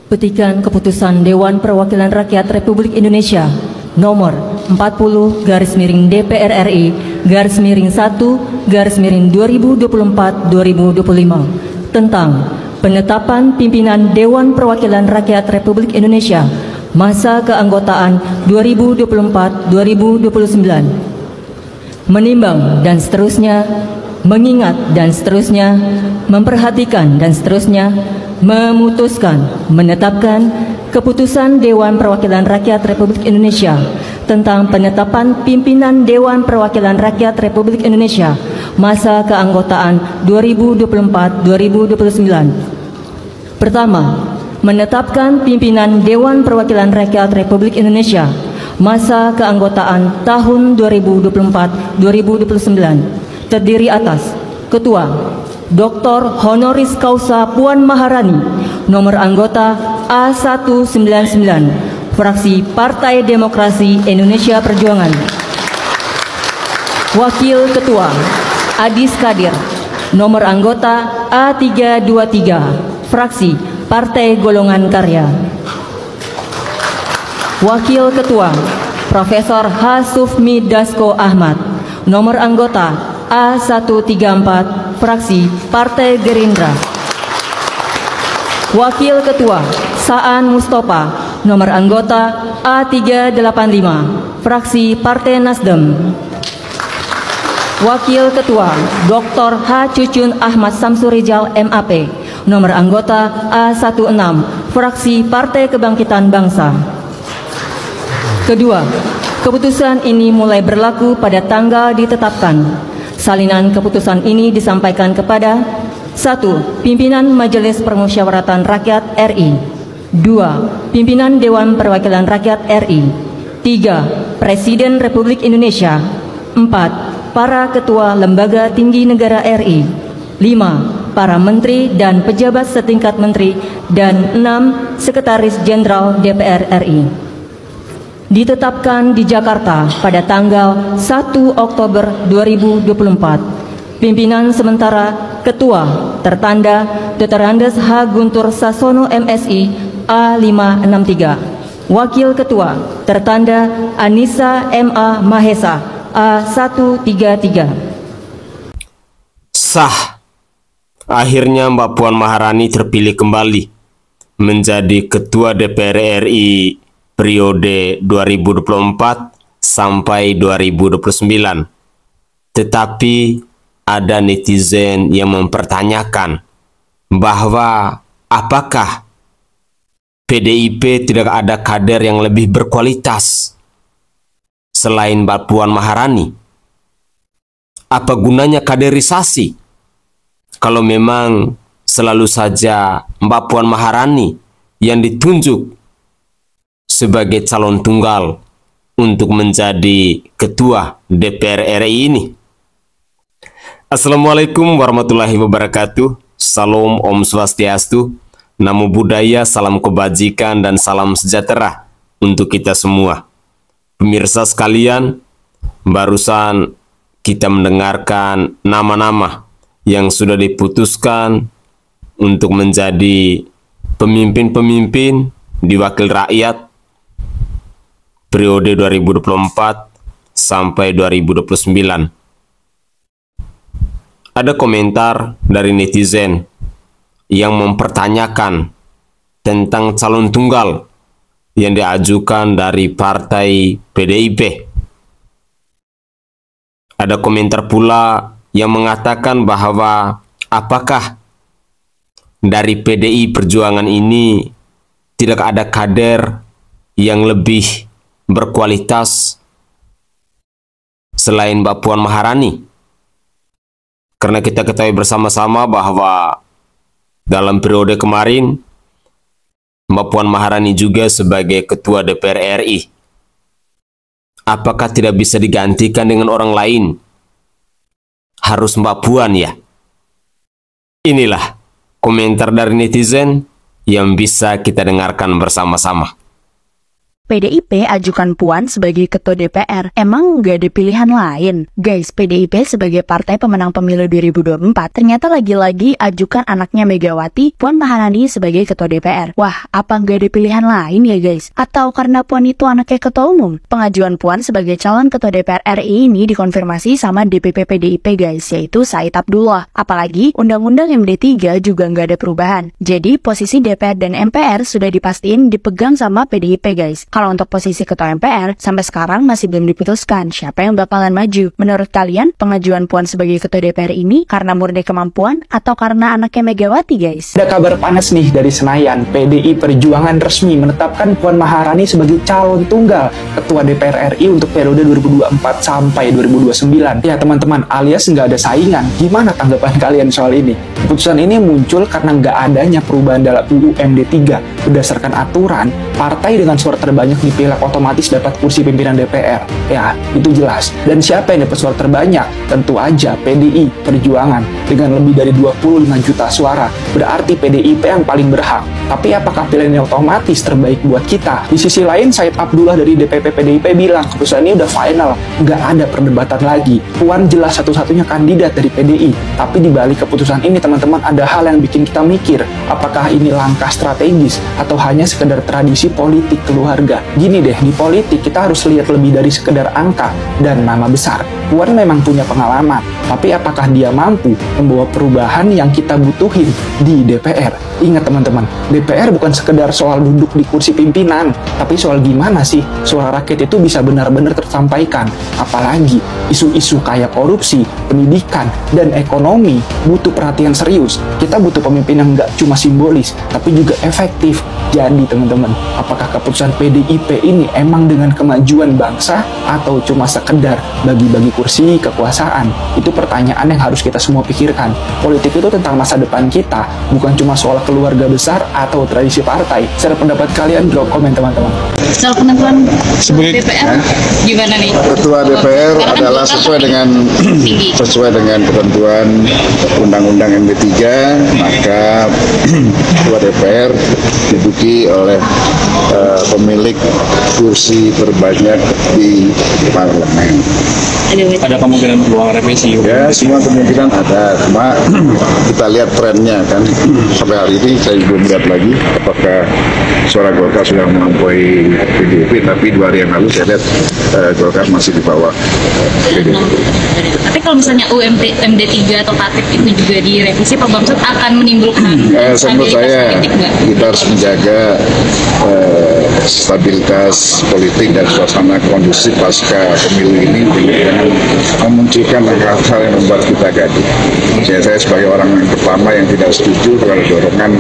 Petikan Keputusan Dewan Perwakilan Rakyat Republik Indonesia nomor 40/DPR RI /1/2024-2025 tentang penetapan pimpinan Dewan Perwakilan Rakyat Republik Indonesia masa keanggotaan 2024-2029. Menimbang dan seterusnya, mengingat dan seterusnya, memperhatikan dan seterusnya, memutuskan, menetapkan Keputusan Dewan Perwakilan Rakyat Republik Indonesia tentang penetapan pimpinan Dewan Perwakilan Rakyat Republik Indonesia masa keanggotaan 2024-2029. Pertama, menetapkan pimpinan Dewan Perwakilan Rakyat Republik Indonesia masa keanggotaan tahun 2024-2029 terdiri atas Ketua Dr. Honoris Causa Puan Maharani, nomor anggota A199, fraksi Partai Demokrasi Indonesia Perjuangan. Wakil Ketua Adis Kadir, nomor anggota A323, fraksi Partai Golongan Karya. Wakil Ketua Profesor H. Sufmi Dasko Ahmad, nomor anggota A134, fraksi Partai Gerindra. Wakil Ketua Saan Mustafa, nomor anggota A385, fraksi Partai Nasdem. Wakil Ketua Dr. H. Cucun Ahmad Samsurijal MAP, nomor anggota A16, fraksi Partai Kebangkitan Bangsa. Kedua, keputusan ini mulai berlaku pada tanggal ditetapkan. Salinan keputusan ini disampaikan kepada 1. Pimpinan Majelis Permusyawaratan Rakyat RI, 2. Pimpinan Dewan Perwakilan Rakyat RI, 3. Presiden Republik Indonesia, 4. Para Ketua Lembaga Tinggi Negara RI, 5. Para Menteri dan Pejabat setingkat Menteri, dan 6. Sekretaris Jenderal DPR RI. Ditetapkan di Jakarta pada tanggal 1 Oktober 2024. Pimpinan sementara Ketua tertanda Dr. Andes H. Guntur Sasono MSI A563. Wakil Ketua tertanda Anissa M.A. Mahesa A133. Sah. Akhirnya Mbak Puan Maharani terpilih kembali menjadi Ketua DPR RI periode 2024 sampai 2029. Tetapi ada netizen yang mempertanyakan bahwa apakah PDIP tidak ada kader yang lebih berkualitas selain Mbak Puan Maharani? Apa gunanya kaderisasi kalau memang selalu saja Mbak Puan Maharani yang ditunjuk sebagai calon tunggal untuk menjadi Ketua DPR RI ini? Assalamualaikum warahmatullahi wabarakatuh. Salam Om Swastiastu, Namo Buddhaya, salam kebajikan dan salam sejahtera untuk kita semua. Pemirsa sekalian, barusan kita mendengarkan nama-nama yang sudah diputuskan untuk menjadi pemimpin-pemimpin di Wakil Rakyat periode 2024 sampai 2029. Ada komentar dari netizen yang mempertanyakan tentang calon tunggal yang diajukan dari partai PDIP. Ada komentar pula yang mengatakan bahwa apakah dari PDI Perjuangan ini tidak ada kader yang lebih berkualitas selain Mbak Puan Maharani? Karena kita ketahui bersama-sama bahwa dalam periode kemarin Mbak Puan Maharani juga sebagai Ketua DPR RI. Apakah tidak bisa digantikan dengan orang lain? Harus Mbak Puan ya? Inilah komentar dari netizen yang bisa kita dengarkan bersama-sama. PDIP ajukan Puan sebagai Ketua DPR. Emang nggak ada pilihan lain? Guys, PDIP sebagai partai pemenang pemilu 2024 ternyata lagi-lagi ajukan anaknya Megawati, Puan Maharani sebagai Ketua DPR. Wah, apa nggak ada pilihan lain ya guys? Atau karena Puan itu anaknya Ketua Umum? Pengajuan Puan sebagai calon Ketua DPR RI ini dikonfirmasi sama DPP PDIP guys, yaitu Said Abdullah. Apalagi Undang-Undang MD3 juga nggak ada perubahan. Jadi posisi DPR dan MPR sudah dipastiin dipegang sama PDIP guys. Kalau untuk posisi Ketua MPR, sampai sekarang masih belum diputuskan siapa yang bakalan maju. Menurut kalian, pengajuan Puan sebagai Ketua DPR ini karena murni kemampuan atau karena anaknya Megawati guys? Ada kabar panas nih dari Senayan. PDI Perjuangan resmi menetapkan Puan Maharani sebagai calon tunggal Ketua DPR RI untuk periode 2024 sampai 2029. Ya teman-teman, alias nggak ada saingan. Gimana tanggapan kalian soal ini? Keputusan ini muncul karena nggak adanya perubahan dalam UU MD3. Berdasarkan aturan, partai dengan suara terbanyak dipilih otomatis dapat kursi pimpinan DPR. Ya, itu jelas. Dan siapa yang dapat suara terbanyak? Tentu aja PDI Perjuangan dengan lebih dari 25 juta suara. Berarti PDIP yang paling berhak. Tapi apakah pilihan ini otomatis terbaik buat kita? Di sisi lain, Said Abdullah dari DPP PDIP bilang keputusan ini udah final, nggak ada perdebatan lagi. Puan jelas satu-satunya kandidat dari PDI. Tapi di balik keputusan ini, teman-teman, ada hal yang bikin kita mikir, apakah ini langkah strategis atau hanya sekedar tradisi politik keluarga? Gini deh, di politik kita harus lihat lebih dari sekedar angka dan nama besar. Puan memang punya pengalaman, tapi apakah dia mampu membawa perubahan yang kita butuhin di DPR? Ingat teman-teman, DPR bukan sekedar soal duduk di kursi pimpinan, tapi soal gimana sih suara rakyat itu bisa benar-benar tersampaikan. Apalagi isu-isu kayak korupsi, pendidikan, dan ekonomi butuh perhatian serius. Kita butuh pemimpin yang nggak cuma simbolis, tapi juga efektif. Jadi teman-teman, apakah keputusan PDIP ini emang dengan kemajuan bangsa atau cuma sekedar bagi-bagi kursi kekuasaan? Itu pertanyaan yang harus kita semua pikirkan. Politik itu tentang masa depan kita, bukan cuma soal keluarga besar atau tradisi partai. Secara pendapat kalian, drop komen teman-teman. Soal penentuan DPR gimana nih? Ketua DPR adalah sesuai dengan ketentuan Undang-Undang MD3, maka Ketua DPR diduduki oleh pemilik kursi terbanyak di parlemen. Ada kemungkinan peluang revisi? Ya, semua kemungkinan ada. Cuma kita lihat trennya kan. Sampai hari ini saya belum lihat lagi apakah suara Golkar sudah melampaui PDIP, tapi 2 hari yang lalu saya lihat Golkar masih di bawah PDIP. Tapi kalau misalnya MD3 atau Tatip itu juga direvisi, Pak Bamsud akan menimbulkan menurut saya kita harus menjaga stabilitas politik dan suasana kondusif pasca pemilu ini dengan memunculkan hal-hal yang membuat kita gaduh. Saya sebagai orang yang pertama yang tidak setuju kalau dorongan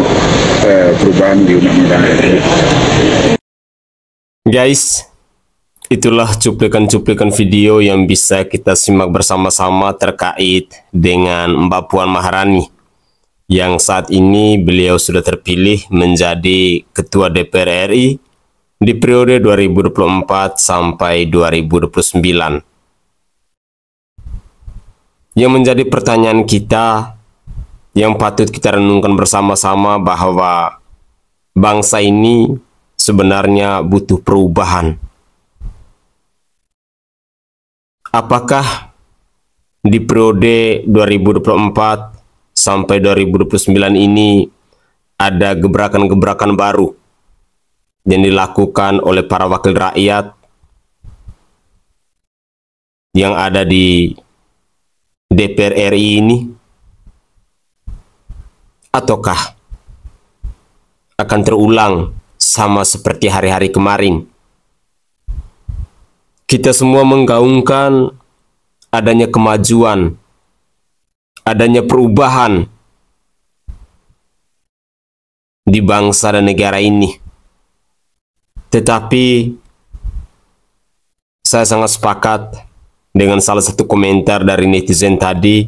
perubahan di undang-undang ini. Guys, itulah cuplikan-cuplikan video yang bisa kita simak bersama-sama terkait dengan Mbak Puan Maharani, yang saat ini beliau sudah terpilih menjadi Ketua DPR RI di periode 2024 sampai 2029. Yang menjadi pertanyaan kita, yang patut kita renungkan bersama-sama, bahwa bangsa ini sebenarnya butuh perubahan. Apakah di periode 2024 sampai 2029 ini ada gebrakan-gebrakan baru yang dilakukan oleh para wakil rakyat yang ada di DPR RI ini? Ataukah akan terulang sama seperti hari-hari kemarin? Kita semua menggaungkan adanya kemajuan, adanya perubahan di bangsa dan negara ini. Tetapi saya sangat sepakat dengan salah satu komentar dari netizen tadi.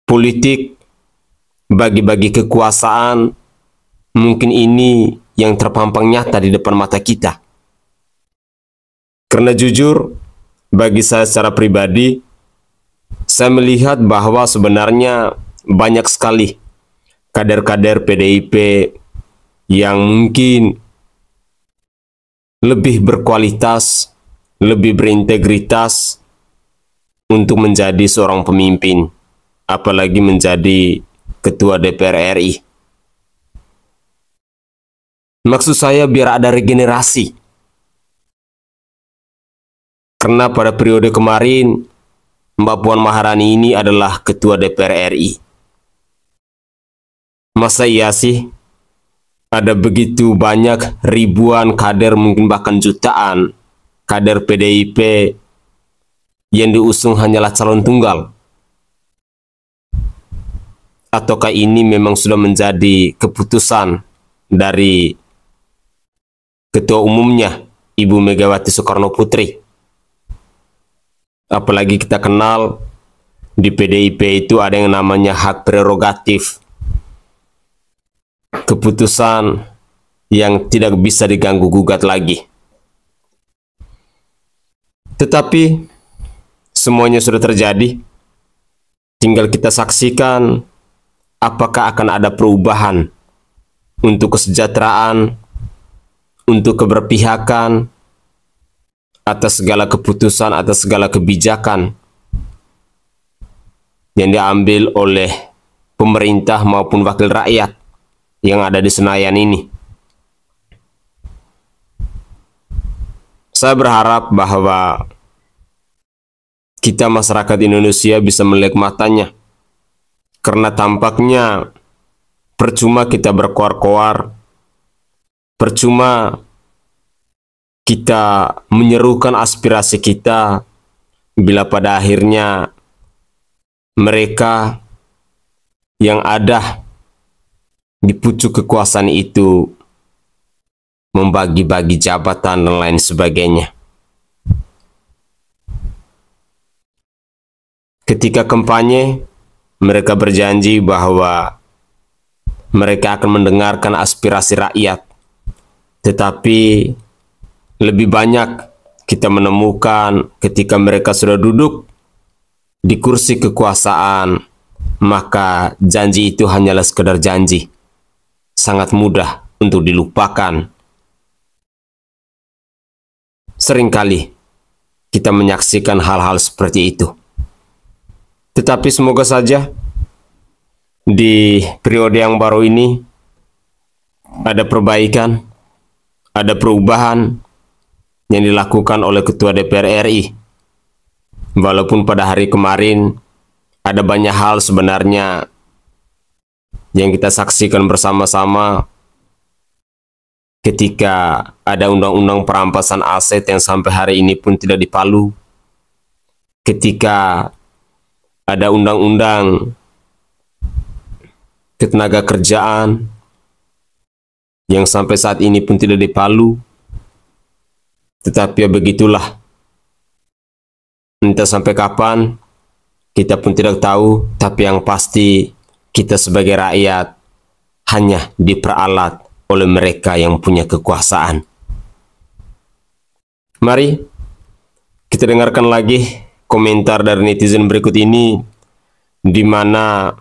Politik bagi-bagi kekuasaan, mungkin ini yang terpampang nyata di depan mata kita. Karena jujur, bagi saya secara pribadi, saya melihat bahwa sebenarnya banyak sekali kader-kader PDIP yang mungkin lebih berkualitas, lebih berintegritas untuk menjadi seorang pemimpin, apalagi menjadi Ketua DPR RI. Maksud saya biar ada regenerasi. Karena pada periode kemarin, Mbak Puan Maharani ini adalah Ketua DPR RI. Masa iya sih ada begitu banyak ribuan kader, mungkin bahkan jutaan kader PDIP yang diusung hanyalah calon tunggal? Ataukah ini memang sudah menjadi keputusan dari Ketua Umumnya Ibu Megawati Soekarno Putri? Apalagi kita kenal di PDIP itu ada yang namanya hak prerogatif, keputusan yang tidak bisa diganggu gugat lagi. Tetapi semuanya sudah terjadi, tinggal kita saksikan apakah akan ada perubahan untuk kesejahteraan, untuk keberpihakan, atas segala keputusan, atas segala kebijakan yang diambil oleh pemerintah maupun wakil rakyat yang ada di Senayan ini. Saya berharap bahwa kita masyarakat Indonesia bisa melek matanya, karena tampaknya percuma kita berkoar-koar, percuma kita menyerukan aspirasi kita bila pada akhirnya mereka yang ada di pucuk kekuasaan itu membagi-bagi jabatan dan lain sebagainya. Ketika kampanye, mereka berjanji bahwa mereka akan mendengarkan aspirasi rakyat, tetapi lebih banyak kita menemukan ketika mereka sudah duduk di kursi kekuasaan, maka janji itu hanyalah sekedar janji. Sangat mudah untuk dilupakan. Seringkali kita menyaksikan hal-hal seperti itu. Tetapi semoga saja di periode yang baru ini ada perbaikan, ada perubahan yang dilakukan oleh Ketua DPR RI. Walaupun pada hari kemarin ada banyak hal sebenarnya yang kita saksikan bersama-sama ketika ada undang-undang perampasan aset yang sampai hari ini pun tidak dipalu, ketika ada undang-undang ketenaga kerjaan yang sampai saat ini pun tidak dipalu. Tetapi ya begitulah, entah sampai kapan kita pun tidak tahu, tapi yang pasti kita sebagai rakyat hanya diperalat oleh mereka yang punya kekuasaan. Mari kita dengarkan lagi komentar dari netizen berikut ini, di mana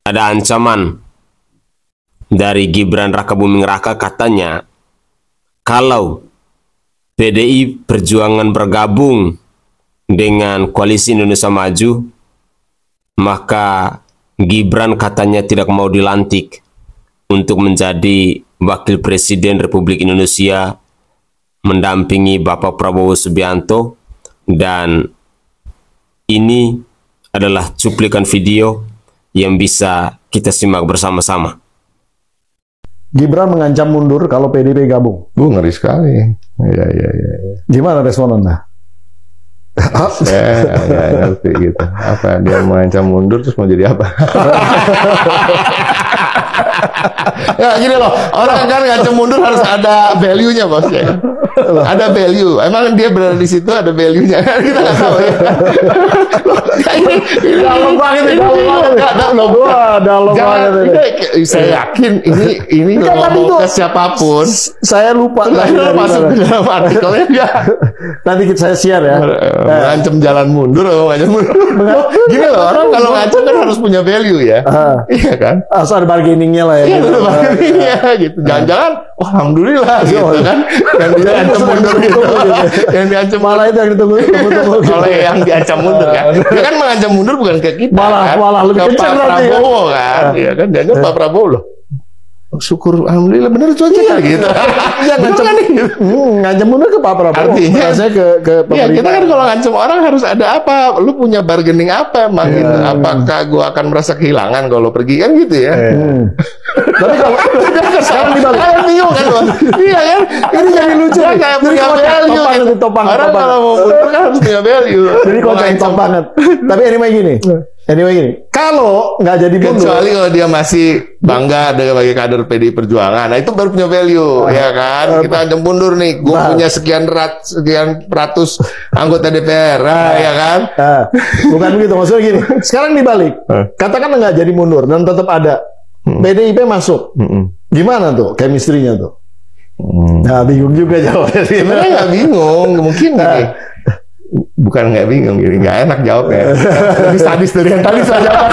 ada ancaman dari Gibran Rakabuming Raka. Katanya kalau PDI Perjuangan bergabung dengan Koalisi Indonesia Maju, maka Gibran katanya tidak mau dilantik untuk menjadi Wakil Presiden Republik Indonesia mendampingi Bapak Prabowo Subianto. Dan ini adalah cuplikan video yang bisa kita simak bersama-sama. Gibran mengancam mundur kalau PDIP gabung. Ngeri sekali. Ya. Gimana respon Anda? Saya nggak ngerti gitu. Apa dia mengancam mundur terus mau jadi apa? Ya gini loh, orang kan ngancam mundur harus ada value-nya, bos ya. Ada value. Emang dia berada di situ ada value-nya kan kita nggak tahu ya. Ini dalam banget, dalam banget. Saya yakin ini ngomong ke siapapun. Saya lupa. Masuk ke dalam artikelnya dia. Nanti saya share ya. Mengancam jalan mundur atau mengancam mundur? Gini loh, orang kalau ngancam kan harus punya value ya. Iya kan? Harus ada bargainingnya lah ya. Iya, ada bargainingnya gitu. Jangan-jangan, oh, alhamdulillah gitu kan. Yang diancam mundur gitu. Yang diancam Malah itu yang ditunggu. oleh yang diancam mundur kan. Dia kan mengancam mundur bukan ke kita kan. Malah lebih ke kencang Pak berarti ya. Prabowo kan. Iya kan, dan Pak Prabowo loh. Syukur alhamdulillah bener cuaca gitu. Iya, ngancam mundur ke Pak Prabowo. Artinya saya ke ya, pemerintah. kita kan kalau ngancam orang harus ada apa? Lu punya bargaining apa? Makin apakah gua akan merasa kehilangan kalau pergi kan gitu ya? Tapi kalau sekarang dibalik, Kalian bingung kan? Iya kan? ini jadi lucu. Dia kayak punya value. Topang. Orang kalau mau mundur kan harus punya value. Jadi kocak top banget. Tapi anyway gini. Kalau nggak jadi mundur, Kecuali kalau dia masih bangga sebagai kader PDI Perjuangan, nah itu baru punya value, ya kan? Kita ancam mundur nih, gue punya sekian ratus anggota DPR, ya kan? Bukan begitu, maksudnya gini. Sekarang dibalik, katakan nggak jadi mundur dan tetap ada PDIP masuk, gimana tuh chemistry-nya tuh? Nah, bingung juga jawabnya. Sebenarnya nggak bingung, mungkin gini. Bukan nggak bingung, gini nggak enak jawabnya. Lebih sadis dari yang tadi saya jawab.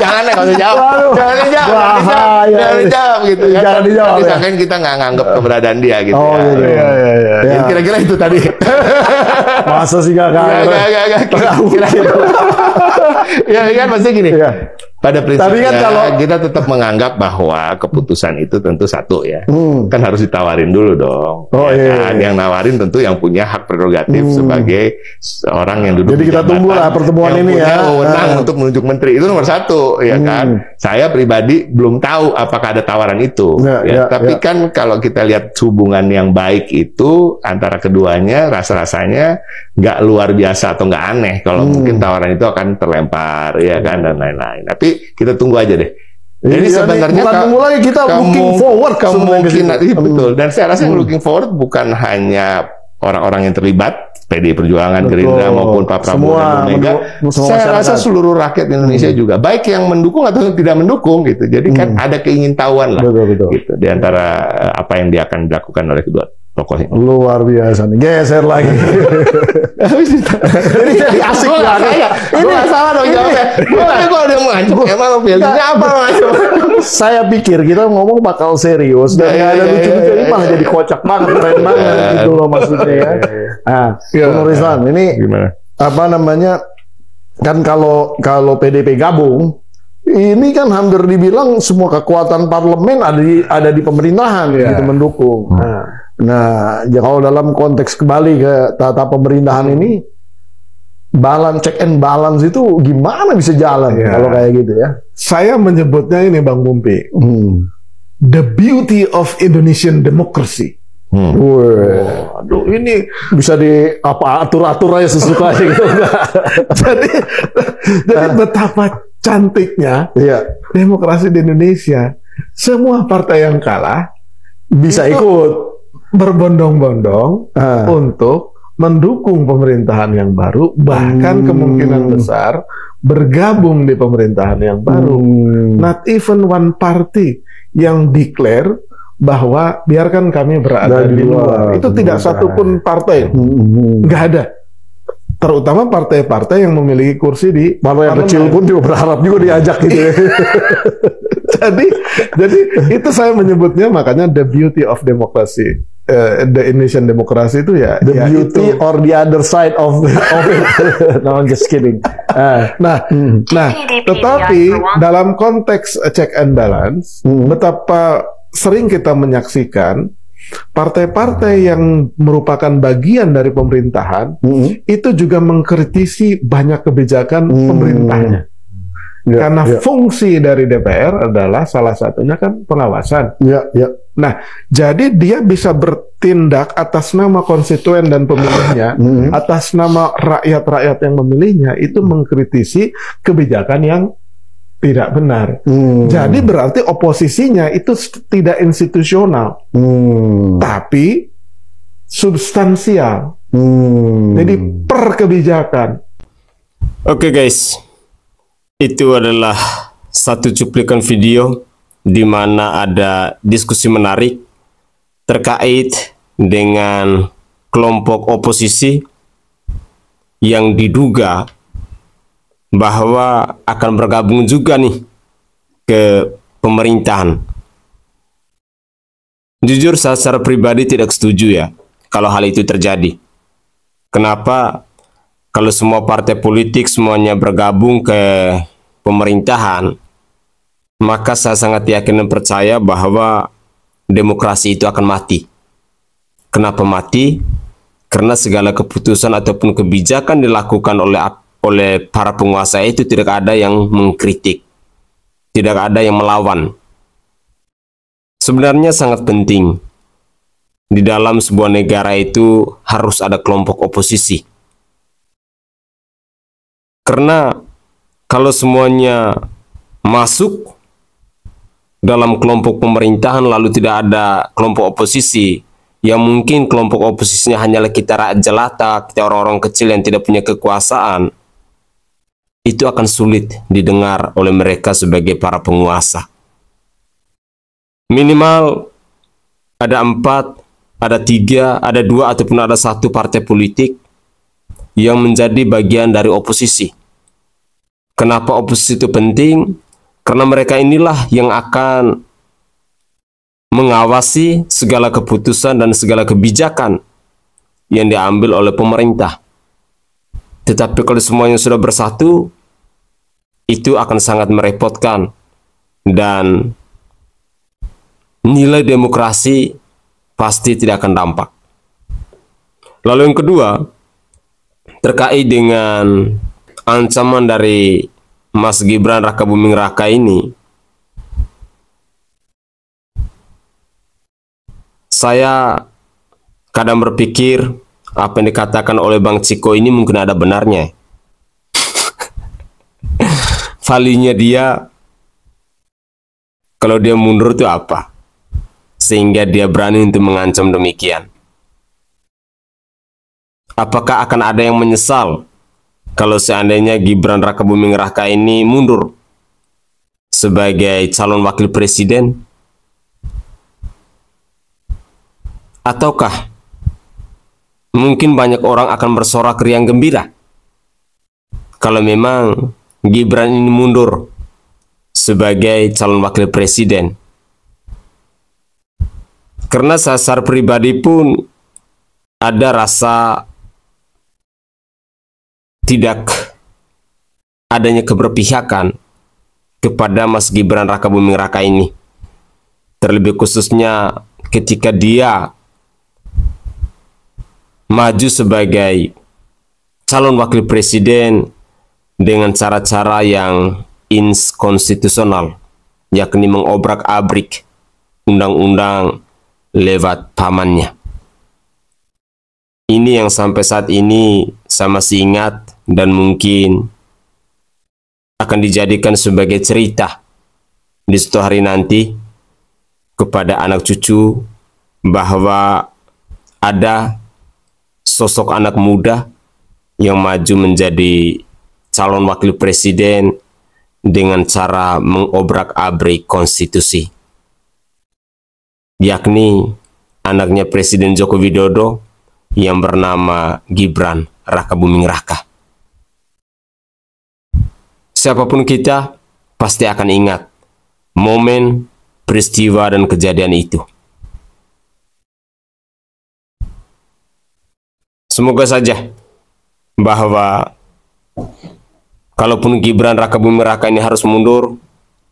Jangan nggak usah jawab. Jangan dijawab gitu kan. Jangan dijawab. Misalkan kita nggak nganggap keberadaan dia gitu. Oh iya. Ya, kira-kira itu tadi. Masa sih nggak Ya kan pasti gini. Pada prinsipnya kan kalau kita tetap menganggap bahwa keputusan itu tentu satu ya. Kan harus ditawarin dulu dong. Kan? Yang nawarin tentu yang punya hak prerogatif sebagai orang yang duduk. Jadi kita tunggu lah pertemuan ini ya. Yang punya wewenang untuk menunjuk menteri itu nomor satu, ya kan. Saya pribadi belum tahu apakah ada tawaran itu. Tapi kan kalau kita lihat hubungan yang baik itu antara keduanya, rasa-rasanya nggak luar biasa atau nggak aneh kalau mungkin tawaran itu akan terlempar, ya kan, dan lain-lain. Tapi kita tunggu aja deh. Jadi sebenarnya mulai kita looking forward kemungkinan betul. Dan saya rasa yang looking forward bukan hanya orang-orang yang terlibat, PDI Perjuangan, Gerindra maupun Pak Prabowo dan Mega. Saya rasa seluruh rakyat Indonesia juga, baik yang mendukung atau tidak mendukung gitu. Jadi kan ada keingintahuan lah, gitu, di antara apa yang dia akan dilakukan oleh kedua tokoh ini. Luar biasa nih, geser lagi. Ini jadi asik banget. Ini nggak salah dong jawabnya. Tapi kalau dia mau ngancam, emang value-nya apa ngancam? Saya pikir kita ngomong bakal serius dan nggak ada lucu-lucu, ini malah jadi kocak banget, keren banget gitu loh maksudnya ya. Nah, Bung Rizwan, ini gimana? Apa namanya? Kan kalau PDIP gabung, ini kan hampir dibilang semua kekuatan parlemen ada di pemerintahan gitu mendukung. Nah, ya kalau dalam konteks kembali ke tata pemerintahan ini, check and balance itu gimana bisa jalan kalau kayak gitu ya? Saya menyebutnya ini Bang Bumpi, the beauty of Indonesian democracy. Aduh, ini bisa atur-atur aja sesuka gitu. jadi betapa cantiknya demokrasi di Indonesia. Semua partai yang kalah bisa ikut berbondong-bondong untuk mendukung pemerintahan yang baru, bahkan kemungkinan besar bergabung di pemerintahan yang baru. Not even one party yang declare bahwa biarkan kami berada di luar. Itu tidak satupun partai, nggak ada. Terutama partai-partai yang memiliki kursi di partai yang kecil pun juga berharap juga diajak gitu ya. jadi itu saya menyebutnya makanya the beauty of democracy. The Indonesian demokrasi itu ya the beauty itu. Or the other side of it. No, I'm just kidding. Nah, tetapi dalam konteks check and balance, betapa sering kita menyaksikan partai-partai yang merupakan bagian dari pemerintahan itu juga mengkritisi banyak kebijakan pemerintahnya. Karena fungsi dari DPR adalah salah satunya kan pengawasan. Nah, jadi dia bisa bertindak atas nama konstituen dan pemilihnya, atas nama rakyat-rakyat yang memilihnya, itu mengkritisi kebijakan yang tidak benar. Jadi berarti oposisinya itu tidak institusional, tapi substansial. Jadi per kebijakan. Oke guys, itu adalah satu cuplikan video di mana ada diskusi menarik terkait dengan kelompok oposisi yang diduga bahwa akan bergabung juga nih ke pemerintahan. Jujur saya secara pribadi tidak setuju ya kalau hal itu terjadi. Kenapa? Kalau semua partai politik semuanya bergabung ke pemerintahan, maka saya sangat yakin dan percaya bahwa demokrasi itu akan mati. Kenapa mati? Karena segala keputusan ataupun kebijakan dilakukan oleh para penguasa itu tidak ada yang mengkritik, tidak ada yang melawan. Sebenarnya sangat penting di dalam sebuah negara itu harus ada kelompok oposisi. Karena kalau semuanya masuk dalam kelompok pemerintahan lalu tidak ada kelompok oposisi, yang mungkin kelompok oposisinya hanyalah kita rakyat jelata, kita orang-orang kecil yang tidak punya kekuasaan, itu akan sulit didengar oleh mereka sebagai para penguasa. Minimal ada 4, ada 3, ada 2 ataupun ada 1 partai politik yang menjadi bagian dari oposisi. Kenapa oposisi itu penting? Karena mereka inilah yang akan mengawasi segala keputusan dan segala kebijakan yang diambil oleh pemerintah. Tetapi kalau semuanya sudah bersatu, itu akan sangat merepotkan dan nilai demokrasi pasti tidak akan dampak. Lalu yang kedua, terkait dengan ancaman dari Mas Gibran Rakabuming Raka ini, saya kadang berpikir apa yang dikatakan oleh Bang Ciko ini mungkin ada benarnya. Valinya dia, kalau dia mundur itu apa? Sehingga dia berani untuk mengancam demikian. Apakah akan ada yang menyesal kalau seandainya Gibran Rakabuming Raka ini mundur sebagai calon wakil presiden? Ataukah mungkin banyak orang akan bersorak riang gembira kalau memang Gibran ini mundur sebagai calon wakil presiden? Karena secara pribadi pun ada rasa tidak adanya keberpihakan kepada Mas Gibran Rakabuming Raka ini. Terlebih khususnya ketika dia maju sebagai calon wakil presiden dengan cara-cara yang inkonstitusional, yakni mengobrak-abrik undang-undang lewat pamannya. Ini yang sampai saat ini saya masih ingat dan mungkin akan dijadikan sebagai cerita di suatu hari nanti kepada anak cucu bahwa ada sosok anak muda yang maju menjadi calon wakil presiden dengan cara mengobrak-abrik konstitusi, yakni anaknya Presiden Joko Widodo yang bernama Gibran Rakabuming Raka. Siapapun kita pasti akan ingat momen, peristiwa, dan kejadian itu. Semoga saja bahwa kalaupun Gibran Rakabuming Raka ini harus mundur,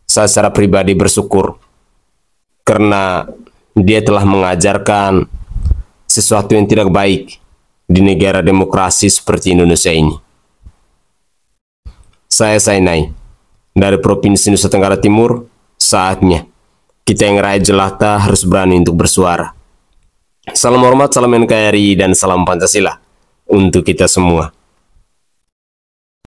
saya secara pribadi bersyukur karena dia telah mengajarkan sesuatu yang tidak baik di negara demokrasi seperti Indonesia ini. Saya Sainai dari Provinsi Nusa Tenggara Timur. Saatnya kita yang rakyat jelata harus berani untuk bersuara. Salam hormat, salam NKRI, dan salam Pancasila untuk kita semua.